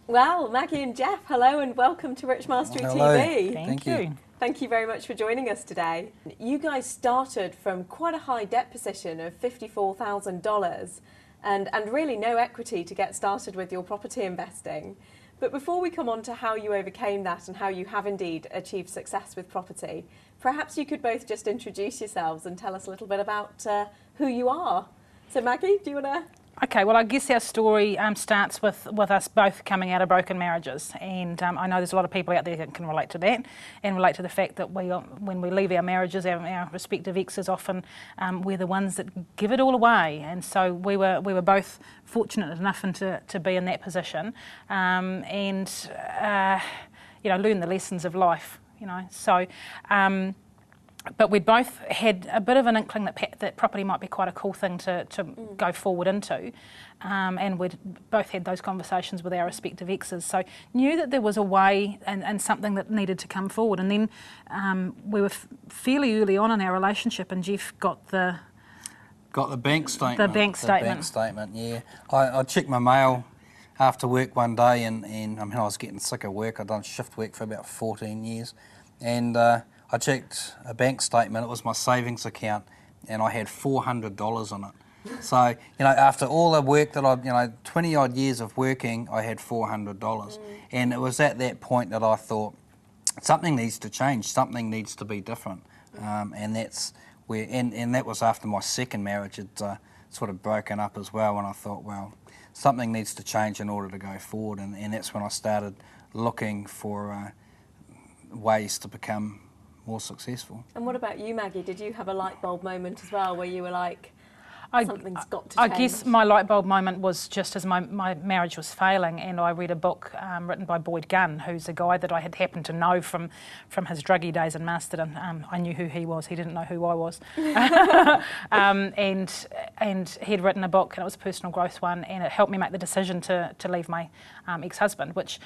Well, Maggie and Jeff, hello and welcome to Rich Mastery Hello. TV. Thank you. Thank you very much for joining us today. You guys started from quite a high debt position of $54,000 and really no equity to get started with your property investing. But before we come on to how you overcame that and how you have indeed achieved success with property, perhaps you could both just introduce yourselves and tell us a little bit about who you are. So Maggie, do you want to... Okay, well, I guess our story starts with us both coming out of broken marriages, and I know there's a lot of people out there that can relate to that and relate to the fact that when we leave our marriages, our respective exes often we're the ones that give it all away, and so we were both fortunate enough to be in that position, and learn the lessons of life, so. But we both had a bit of an inkling that property might be quite a cool thing to go forward into, and we'd both had those conversations with our respective exes, so knew that there was a way and something that needed to come forward. And then we were fairly early on in our relationship, and Jeff got the bank statement. The bank statement. The bank statement, yeah. I checked my mail after work one day, and I was getting sick of work. I'd done shift work for about 14 years, and I checked a bank statement. It was my savings account, and I had $400 on it. So, after all the work that 20 odd years of working, I had $400. And it was at that point that I thought, something needs to change, something needs to be different. And that's where, and that was after my second marriage had sort of broken up as well, and I thought, well, something needs to change in order to go forward. And that's when I started looking for ways to become more successful. And what about you, Maggie? Did you have a light bulb moment as well where you were like, something's got to change? I guess my light bulb moment was just as my marriage was failing, and I read a book written by Boyd Gunn, who's a guy that I had happened to know from his druggy days in Masterton. I knew who he was, he didn't know who I was. And he'd written a book, and it was a personal growth one, and it helped me make the decision to leave my ex-husband, which